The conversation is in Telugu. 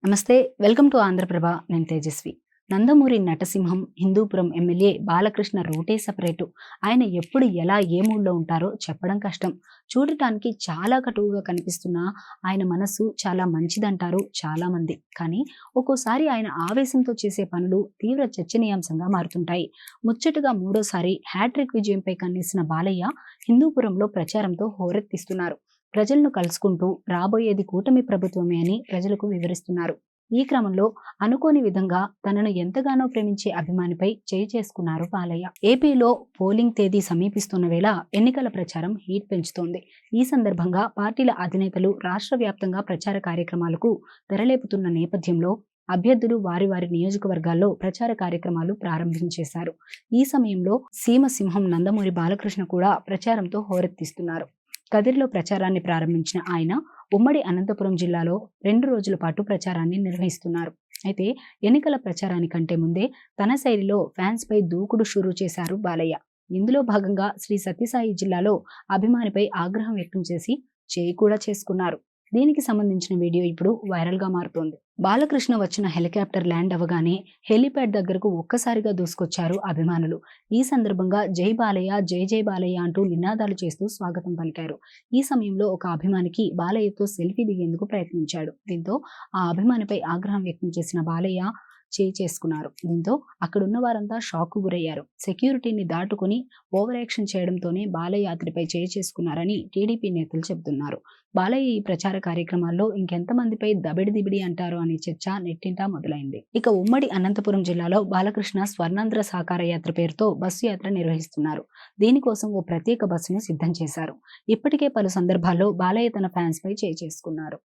నమస్తే. Welcome to Andhra Prabha. నేను తేజస్వి. నందమూరి నటసింహం హిందూపురం ఎమ్మెల్యే బాలకృష్ణ రూటే సపరేటు. ఆయన ఎప్పుడు ఎలా ఏ మూడ్‌లో ఉంటారో చెప్పడం కష్టం. చూడటానికి చాలా కటువుగా కనిపిస్తున్నా ఆయన మనసు చాలా మంచిదంటారు చాలామంది. కానీ ఒక్కోసారి ఆయన ఆవేశంతో చేసే పనులు తీవ్ర చర్చనీయాంశంగా మారుతుంటాయి. ముచ్చటగా మూడోసారి హ్యాట్రిక్ విజయంపై కన్నేసిన బాలయ్య హిందూపురంలో ప్రచారంతో హోరెత్తిస్తున్నారు. ప్రజలను కలుసుకుంటూ రాబోయేది కూటమి ప్రభుత్వమే అని ప్రజలకు వివరిస్తున్నారు. ఈ క్రమంలో అనుకోని విధంగా తనను ఎంతగానో ప్రేమించే అభిమానిపై చేయి చేసుకున్నారు బాలయ్య. ఏపీలో పోలింగ్ తేదీ సమీపిస్తున్న వేళ ఎన్నికల ప్రచారం హీట్ పెంచుతోంది. ఈ సందర్భంగా పార్టీల అధినేతలు రాష్ట్ర వ్యాప్తంగా ప్రచార కార్యక్రమాలకు తెరలేపుతున్న నేపథ్యంలో అభ్యర్థులు వారి వారి నియోజకవర్గాల్లో ప్రచార కార్యక్రమాలు ప్రారంభించేశారు. ఈ సమయంలో సీమసింహం నందమూరి బాలకృష్ణ కూడా ప్రచారంతో హోరెత్తిస్తున్నారు. కదిరిలో ప్రచారాన్ని ప్రారంభించిన ఆయన ఉమ్మడి అనంతపురం జిల్లాలో 2 రోజుల పాటు ప్రచారాన్ని నిర్వహిస్తున్నారు. అయితే ఎన్నికల ప్రచారానికంటే ముందే తన శైలిలో ఫ్యాన్స్ పై దూకుడు షురూ చేశారు బాలయ్య. ఇందులో భాగంగా శ్రీ సత్యసాయి జిల్లాలో అభిమానిపై ఆగ్రహం వ్యక్తం చేసి చేయి కూడా చేసుకున్నారు. దీనికి సంబంధించిన వీడియో ఇప్పుడు వైరల్ గా మారుతోంది. బాలకృష్ణ వచ్చిన హెలికాప్టర్ ల్యాండ్ అవగానే హెలిప్యాడ్ దగ్గరకు ఒక్కసారిగా దూసుకొచ్చారు అభిమానులు. ఈ సందర్భంగా జై బాలయ్య, జై జై బాలయ్య అంటూ నినాదాలు చేస్తూ స్వాగతం పలికారు. ఈ సమయంలో ఒక అభిమానికి బాలయ్యతో సెల్ఫీ దిగేందుకు ప్రయత్నించాడు. దీంతో ఆ అభిమానిపై ఆగ్రహం వ్యక్తం చేసిన బాలయ్య చేయి చేసుకున్నారు. దీంతో అక్కడున్న వారంతా షాక్ గురయ్యారు. సెక్యూరిటీని దాటుకుని ఓవర్ యాక్షన్ చేయడంతోనే బాలయ్య అతడిపై చేయి చేసుకున్నారని టీడీపీ నేతలు చెబుతున్నారు. బాలయ్య ఈ ప్రచార కార్యక్రమాల్లో ఇంకెంతమందిపై దబిడి దిబిడి అంటారు అనే చర్చ నెట్టింటా మొదలైంది. ఇక ఉమ్మడి అనంతపురం జిల్లాలో బాలకృష్ణ స్వర్ణాంధ్ర సాకార యాత్ర పేరుతో బస్సు యాత్ర నిర్వహిస్తున్నారు. దీనికోసం ఓ ప్రత్యేక బస్సును సిద్ధం చేశారు. ఇప్పటికే పలు సందర్భాల్లో బాలయ్య తన ఫ్యాన్స్ పై చేయి చేసుకున్నారు.